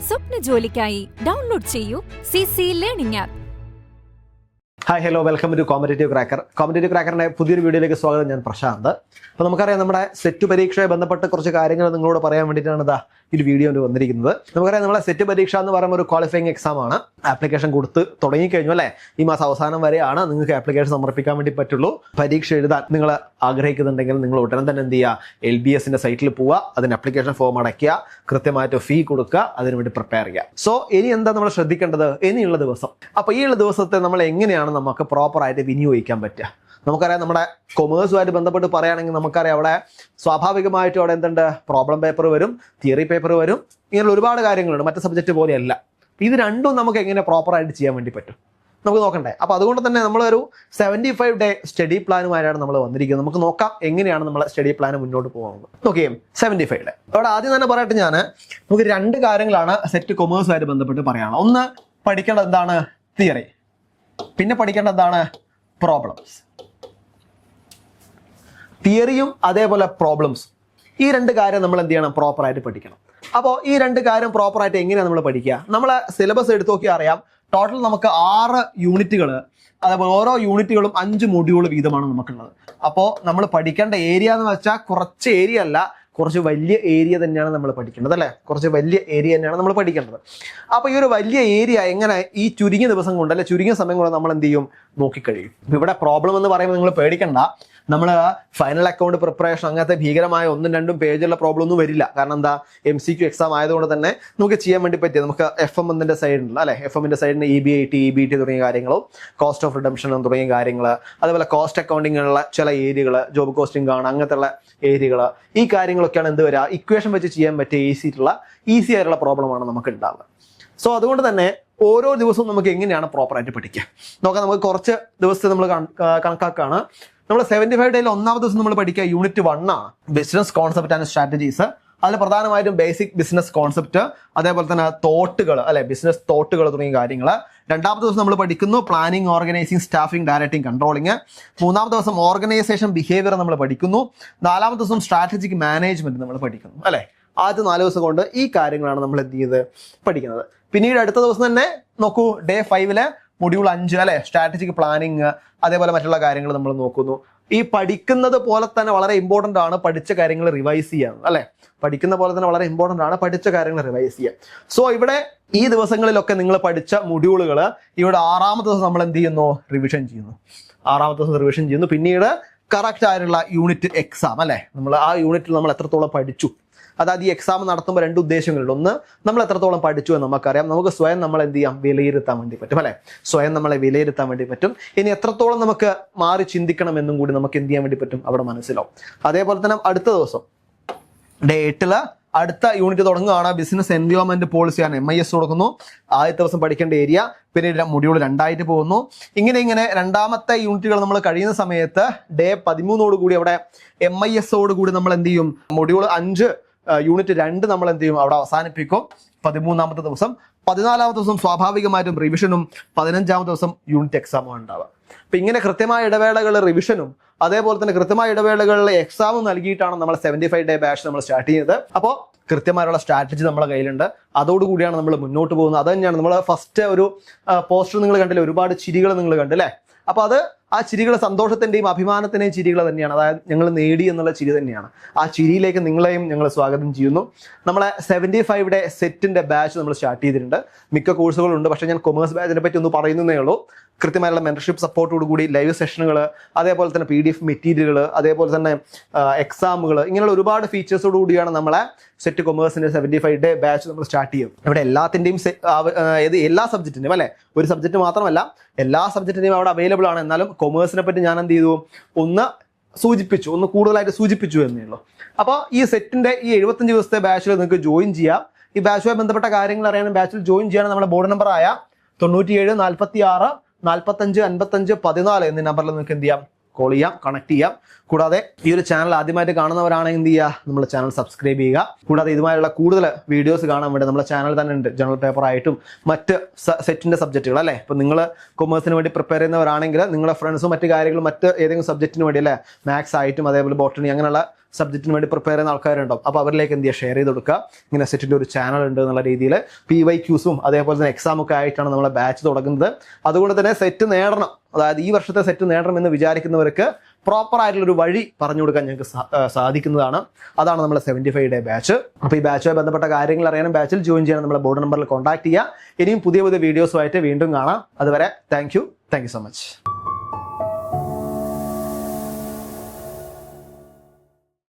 സ്വപ്ന ജോലിക്കായി ഡൗൺലോഡ് ചെയ്യൂ CC learning app. Hi hello welcome to competitive cracker. Competitive ക്രാക്കറിന്റെ പുതിയൊരു വീഡിയോയിലേക്ക് സ്വാഗതം. ഞാൻ പ്രശാന്ത്. അപ്പോൾ നമുക്കറിയാം നമ്മുടെ സെറ്റ് പരീക്ഷയെ ബന്ധപ്പെട്ട് കുറച്ച് കാര്യങ്ങൾ നിങ്ങളോട് പറയാൻ വേണ്ടിയിട്ടാണ് ഈ ഒരു വീഡിയോ വന്നിരിക്കുന്നത്. നമുക്കറിയാം നമ്മളെ സെറ്റ് പരീക്ഷ എന്ന് പറയുമ്പോൾ ഒരു ക്വാളിഫയിങ് എക്സാം ആണ്. ആപ്ലിക്കേഷൻ കൊടുത്ത് തുടങ്ങിക്കഴിഞ്ഞു അല്ലേ? ഈ മാസം അവസാനം വരെയാണ് നിങ്ങൾക്ക് ആപ്ലിക്കേഷൻ സമർപ്പിക്കാൻ വേണ്ടി പറ്റുള്ളൂ. പരീക്ഷ എഴുതാൻ നിങ്ങൾ ആഗ്രഹിക്കുന്നുണ്ടെങ്കിൽ നിങ്ങൾ ഉടനെ തന്നെ എന്ത് ചെയ്യുക, LBSന്റെ സൈറ്റിൽ പോവുക, അതിന് ആപ്ലിക്കേഷൻ ഫോം അടയ്ക്കുക, കൃത്യമായിട്ട് ഫീ കൊടുക്കുക, അതിനുവേണ്ടി പ്രിപ്പയർ ചെയ്യുക. സോ ഇനി എന്താ നമ്മൾ ശ്രദ്ധിക്കേണ്ടത്? ഇനിയുള്ള ദിവസം, അപ്പോൾ ഈ ഉള്ള ദിവസത്തെ നമ്മൾ എങ്ങനെയാണ് നമുക്ക് പ്രോപ്പറായിട്ട് വിനിയോഗിക്കാൻ പറ്റുക? നമുക്കറിയാം നമ്മുടെ കൊമേഴ്സുമായിട്ട് ബന്ധപ്പെട്ട് പറയുകയാണെങ്കിൽ നമുക്കറിയാം അവിടെ സ്വാഭാവികമായിട്ടും അവിടെ എന്തുണ്ട്, പ്രോബ്ലം പേപ്പർ വരും, തിയറി പേപ്പർ വരും, ഇങ്ങനെയുള്ള ഒരുപാട് കാര്യങ്ങളുണ്ട്. മറ്റ് സബ്ജക്റ്റ് പോലെയല്ല. ഇത് രണ്ടും നമുക്ക് എങ്ങനെ പ്രോപ്പറായിട്ട് ചെയ്യാൻ വേണ്ടി പറ്റും നമുക്ക് നോക്കണ്ടേ? അപ്പോൾ അതുകൊണ്ട് തന്നെ നമ്മളൊരു 75 ഡേ സ്റ്റഡി പ്ലാനുമായിട്ടാണ് നമ്മൾ വന്നിരിക്കുന്നത്. നമുക്ക് നോക്കാം എങ്ങനെയാണ് നമ്മളെ സ്റ്റഡി പ്ലാൻ മുന്നോട്ട് പോകുന്നത്. നോക്കിയേ 75 ഡേ. അവിടെ ആദ്യം തന്നെ പറയട്ടെ, നമുക്ക് രണ്ട് കാര്യങ്ങളാണ് സെറ്റ് കൊമേഴ്സുമായിട്ട് ബന്ധപ്പെട്ട് പറയാനുള്ളത്. ഒന്ന്, പഠിക്കേണ്ടത് എന്താണ്? തിയറി. പിന്നെ പഠിക്കേണ്ടത് എന്താണ്? പ്രോബ്ലംസ്. തിയറിയും അതേപോലെ പ്രോബ്ലംസ്, ഈ രണ്ട് കാര്യം നമ്മൾ എന്ത് ചെയ്യണം? പ്രോപ്പറായിട്ട് പഠിക്കണം. അപ്പോൾ ഈ രണ്ട് കാര്യം പ്രോപ്പറായിട്ട് എങ്ങനെയാണ് നമ്മൾ പഠിക്കുക? നമ്മളെ സിലബസ് എടുത്തു നോക്കിയാൽ അറിയാം, ടോട്ടൽ നമുക്ക് 6 യൂണിറ്റുകൾ, അതേപോലെ ഓരോ യൂണിറ്റുകളും 5 മൊഡ്യൂൾ വീതമാണ് നമുക്കുള്ളത്. അപ്പോൾ നമ്മൾ പഠിക്കേണ്ട ഏരിയ എന്ന് വെച്ചാൽ കുറച്ച് ഏരിയ അല്ല, കുറച്ച് വലിയ ഏരിയ തന്നെയാണ് നമ്മൾ പഠിക്കേണ്ടത് അല്ലേ? കുറച്ച് വലിയ ഏരിയ തന്നെയാണ് നമ്മൾ പഠിക്കേണ്ടത്. അപ്പോൾ ഈ ഒരു വലിയ ഏരിയ എങ്ങനെ ഈ ചുരുങ്ങിയ ദിവസം കൊണ്ട് അല്ലെ ചുരുങ്ങിയ സമയം കൊണ്ട് നമ്മൾ എന്ത് ചെയ്യും? നോക്കിക്കഴിയും. ഇവിടെ പ്രോബ്ലം എന്ന് പറയുമ്പോൾ നിങ്ങൾ പേടിക്കണ്ട, നമ്മൾ ഫൈനൽ അക്കൗണ്ട് പ്രിപ്പറേഷൻ അങ്ങനത്തെ ഭീകരമായ 1-2 പേജുള്ള പ്രോബ്ലം ഒന്നും വരില്ല. കാരണം എന്താ, MCQ എക്സാം ആയതുകൊണ്ട് തന്നെ നമുക്ക് ചെയ്യാൻ വേണ്ടി പറ്റിയത് നമുക്ക് FM സൈഡിലുള്ള അല്ലെ, FM സൈഡിന് EBIT, EBT തുടങ്ങിയ കാര്യങ്ങളും, കോസ്റ്റ് ഓഫ് റിഡംഷൻ തുടങ്ങിയ കാര്യങ്ങൾ, അതുപോലെ കോസ്റ്റ് അക്കൗണ്ടിങ്ങുള്ള ചില ഏരിയകൾ, ജോബ് കോസ്റ്റിംഗ് ആണ്, അങ്ങനത്തെ ഉള്ള ഏരിയകൾ, ഈ കാര്യങ്ങളൊക്കെയാണ് എന്ത് വരിക, ഇക്വേഷൻ വെച്ച് ചെയ്യാൻ പറ്റിയ ഈസി ആയിട്ടുള്ള പ്രോബ്ലമാണ് നമുക്ക് ഉണ്ടാവുക. സോ അതുകൊണ്ട് തന്നെ ഓരോ ദിവസവും നമുക്ക് എങ്ങനെയാണ് പ്രോപ്പറായിട്ട് പഠിക്കുക നോക്കാം. നമുക്ക് കുറച്ച് ദിവസത്തെ നമ്മൾ കണക്കാക്കാണ്. നമ്മൾ 75 ഡേയിൽ ഒന്നാമത്തെ ദിവസം നമ്മൾ പഠിക്കുക യൂണിറ്റ് 1 ആണ്, ബിസിനസ് കോൺസെപ്റ്റ് ആൻഡ് സ്ട്രാറ്റജീസ്. അതിൽ പ്രധാനമായിട്ടും ബേസിക് ബിസിനസ് കോൺസെപ്റ്റ്, അതേപോലെ തന്നെ തോട്ടുകൾ അല്ലെ, ബിസിനസ് തോട്ടുകൾ തുടങ്ങിയ കാര്യങ്ങൾ. രണ്ടാമത്തെ ദിവസം നമ്മൾ പഠിക്കുന്നു planning, organising, staffing, directing, controlling. മൂന്നാമത്തെ ദിവസം ഓർഗനൈസേഷൻ ബിഹേവിയർ നമ്മൾ പഠിക്കുന്നു. നാലാമത്തെ ദിവസം സ്ട്രാറ്റജിക് മാനേജ്മെന്റ് നമ്മൾ പഠിക്കുന്നു അല്ലെ. ആദ്യത്തെ 4 ദിവസം കൊണ്ട് ഈ കാര്യങ്ങളാണ് നമ്മൾ എന്ത് ചെയ്ത് പഠിക്കുന്നത്. പിന്നീട് അടുത്ത ദിവസം തന്നെ നോക്കൂ, ഡേ 5 മൊഡ്യൂൾ 5 അല്ലെ, സ്ട്രാറ്റജിക് പ്ലാനിങ്, അതേപോലെ മറ്റുള്ള കാര്യങ്ങൾ നമ്മൾ നോക്കുന്നു. ഈ പഠിക്കുന്നത് പോലെ തന്നെ വളരെ ഇമ്പോർട്ടൻ്റ് ആണ് പഠിച്ച കാര്യങ്ങൾ റിവൈസ് ചെയ്യാൻ അല്ലെ. പഠിക്കുന്ന പോലെ തന്നെ വളരെ ഇമ്പോർട്ടൻ്റ് ആണ് പഠിച്ച കാര്യങ്ങൾ റിവൈസ് ചെയ്യാൻ. സോ ഇവിടെ ഈ ദിവസങ്ങളിലൊക്കെ നിങ്ങൾ പഠിച്ച മൊഡ്യൂളുകൾ ഇവിടെ 6ാമത്തെ ദിവസം നമ്മൾ എന്ത് ചെയ്യുന്നു? റിവിഷൻ ചെയ്യുന്നു. 6ാമത്തെ ദിവസം റിവിഷൻ ചെയ്യുന്നു. പിന്നീട് കറക്റ്റ് ആയിട്ടുള്ള യൂണിറ്റ് എക്സാം അല്ലെ, നമ്മൾ ആ യൂണിറ്റിൽ നമ്മൾ എത്രത്തോളം പഠിച്ചു. അതായത് ഈ എക്സാം നടത്തുമ്പോൾ 2 ഉദ്ദേശങ്ങളുണ്ട്. ഒന്ന്, നമ്മൾ എത്രത്തോളം പഠിച്ചു എന്ന് നമുക്കറിയാം. നമുക്ക് സ്വയം നമ്മൾ എന്ത് ചെയ്യാം? വിലയിരുത്താൻ വേണ്ടി പറ്റും അല്ലെ. സ്വയം നമ്മളെ വിലയിരുത്താൻ വേണ്ടി പറ്റും. ഇനി എത്രത്തോളം നമുക്ക് മാറി ചിന്തിക്കണം എന്നും കൂടി നമുക്ക് എന്ത് ചെയ്യാൻ വേണ്ടി പറ്റും? അവിടെ മനസ്സിലാവും. അതേപോലെ തന്നെ അടുത്ത ദിവസം ഡേ 8 അടുത്ത യൂണിറ്റ് തുടങ്ങുകയാണ്. ബിസിനസ് എൻവയോൺമെന്റ് പോളിസിയാണ്, MIS തുടങ്ങുന്നു. ആദ്യത്തെ ദിവസം പഠിക്കേണ്ട ഏരിയ, പിന്നെ മൊഡ്യൂൾ 2 പോകുന്നു. ഇങ്ങനെ രണ്ടാമത്തെ യൂണിറ്റുകൾ നമ്മൾ കഴിയുന്ന സമയത്ത് ഡേ 13 കൂടി അവിടെ MIS കൂടി നമ്മൾ എന്ത് ചെയ്യും? മൊഡ്യൂൾ 5 യൂണിറ്റ് 2 നമ്മൾ എന്ത് ചെയ്യും? അവിടെ അവസാനിപ്പിക്കും 13ാമത്തെ ദിവസം. 14ാമത്തെ ദിവസം സ്വാഭാവികമായിട്ടും റിവിഷനും 15ാമത്തെ ദിവസം യൂണിറ്റ് എക്സാമും ഉണ്ടാവുക. അപ്പൊ ഇങ്ങനെ കൃത്യമായ ഇടവേളകൾ റിവിഷനും അതേപോലെ തന്നെ കൃത്യമായ ഇടവേളകളിൽ എക്സാമും നൽകിയിട്ടാണ് നമ്മൾ 75 ഡേ ബാച്ച് നമ്മൾ സ്റ്റാർട്ട് ചെയ്യുന്നത്. അപ്പോൾ കൃത്യമായുള്ള സ്ട്രാറ്റജി നമ്മുടെ കയ്യിലുണ്ട്. അതോടുകൂടിയാണ് നമ്മൾ മുന്നോട്ട് പോകുന്നത്. അത് തന്നെയാണ് നമ്മൾ ഫസ്റ്റ് ഒരു പോസ്റ്റർ നിങ്ങൾ കണ്ടില്ലേ, ഒരുപാട് ചിരികൾ നിങ്ങൾ കണ്ടില്ലേ. അപ്പോൾ അത് ആ ചിരികൾ സന്തോഷത്തിന്റെയും അഭിമാനത്തിന്റെയും ചിരികൾ തന്നെയാണ്. അതായത് ഞങ്ങൾ നേടി എന്നുള്ള ചിരി തന്നെയാണ്. ആ ചിരിയിലേക്ക് നിങ്ങളെയും ഞങ്ങൾ സ്വാഗതം ചെയ്യുന്നു. നമ്മളെ 75 ഡേ സെറ്റിന്റെ ബാച്ച് നമ്മൾ സ്റ്റാർട്ട് ചെയ്തിട്ടുണ്ട്. മിക്ക കോഴ്സുകളുണ്ട്, പക്ഷേ ഞാൻ കൊമേഴ്സ് ബാച്ചിനെ പറ്റി ഒന്ന് പറയുന്നതേ ഉള്ളൂ. കൃത്യമായുള്ള മെന്റർഷിപ്പ് സപ്പോർട്ടോടുകൂടി ലൈവ് സെഷനുകൾ, അതേപോലെ തന്നെ PDF മെറ്റീരിയലുകൾ, അതേപോലെ തന്നെ എക്സാമുകൾ, ഇങ്ങനെയുള്ള ഒരുപാട് ഫീച്ചേഴ്സോടുകൂടിയാണ് നമ്മളെ സെറ്റ് കൊമേഴ്സിന്റെ 75 ഡേ ബാച്ച് നമ്മൾ സ്റ്റാർട്ട് ചെയ്യും. ഇവിടെ എല്ലാത്തിൻ്റെയും എല്ലാ സബ്ജക്റ്റിൻ്റെയും അല്ലെ, ഒരു സബ്ജക്റ്റ് മാത്രമല്ല എല്ലാ സബ്ജക്റ്റിൻ്റെയും അവിടെ അവൈലബിൾ ആണ്. എന്നാലും കൊമേഴ്സിനെ പറ്റി ഞാൻ എന്ത് ചെയ്തു? ഒന്ന് കൂടുതലായിട്ട് സൂചിപ്പിച്ചു എന്നേ ഉള്ളൂ. അപ്പോൾ ഈ സെറ്റിന്റെ ഈ 75 ദിവസത്തെ ബാച്ചിൽ നിങ്ങൾക്ക് ജോയിൻ ചെയ്യാം. ഈ ബാച്ചുമായി ബന്ധപ്പെട്ട കാര്യങ്ങൾ അറിയാനും ബാച്ചിൽ ജോയിൻ ചെയ്യാനും നമ്മുടെ ബോർഡ് നമ്പർ ആയ 97 46 45 55 14 എന്നീ നമ്പറിൽ നിങ്ങൾക്ക് എന്ത് ചെയ്യാം? കോൾ ചെയ്യാം, കണക്ട് ചെയ്യാം. കൂടാതെ ഈ ഒരു ചാനൽ ആദ്യമായിട്ട് കാണുന്നവരാണെങ്കിൽ എന്ത് ചെയ്യുക? നമ്മുടെ ചാനൽ സബ്സ്ക്രൈബ് ചെയ്യുക. കൂടാതെ ഇതുമായുള്ള കൂടുതൽ വീഡിയോസ് കാണാൻ വേണ്ടി നമ്മുടെ ചാനൽ തന്നെ ഉണ്ട്. ജനറൽ പേപ്പർ ആയിട്ടും മറ്റ് സെറ്റിന്റെ സബ്ജക്റ്റുകൾ അല്ലേ. ഇപ്പം നിങ്ങൾ കൊമേഴ്സിന് വേണ്ടി പ്രിപ്പയർ ചെയ്യുന്നവരാണെങ്കിൽ നിങ്ങളുടെ ഫ്രണ്ട്സും മറ്റു കാര്യങ്ങളും മറ്റ് ഏതെങ്കിലും സബ്ജക്റ്റിന് വേണ്ടി അല്ലേ, മാത്സ് ആയിട്ടും അതേപോലെ ബോട്ടണി അങ്ങനെയുള്ള സബ്ജക്റ്റിന് വേണ്ടി പ്രിപ്പയർ ചെയ്യുന്ന ആൾക്കാരുണ്ടാവും. അപ്പോൾ അവരിലേക്ക് എന്ത് ചെയ്യുക, ഷെയർ ചെയ്ത് കൊടുക്കുക. ഇങ്ങനെ സെറ്റിൻ്റെ ഒരു ചാനൽ ഉണ്ട് എന്നുള്ള രീതിയിൽ PYQസും അതേപോലെ തന്നെ എക്സാമൊക്കെ ആയിട്ടാണ് നമ്മളെ ബാച്ച് തുടങ്ങുന്നത്. അതുകൊണ്ട് തന്നെ സെറ്റ് നേടണം, അതായത് ഈ വർഷത്തെ സെറ്റ് നേടണം എന്ന് വിചാരിക്കുന്നവർക്ക് പ്രോപ്പർ ആയിട്ടുള്ളൊരു വഴി പറഞ്ഞു കൊടുക്കാൻ ഞങ്ങൾക്ക് സാധിക്കുന്നതാണ്. അതാണ് നമ്മുടെ 75 ഡേ ബാച്ച്. അപ്പോൾ ഈ ബാച്ചുമായി ബന്ധപ്പെട്ട കാര്യങ്ങൾ അറിയാനും ബാച്ചിൽ ജോയിൻ ചെയ്യാനും നമ്മുടെ ബോർഡ് നമ്പറിൽ കോൺടാക്ട് ചെയ്യുക. ഇനിയും പുതിയ വീഡിയോസുമായിട്ട് വീണ്ടും കാണാം. അതുവരെ താങ്ക് യു സോ മച്ച്.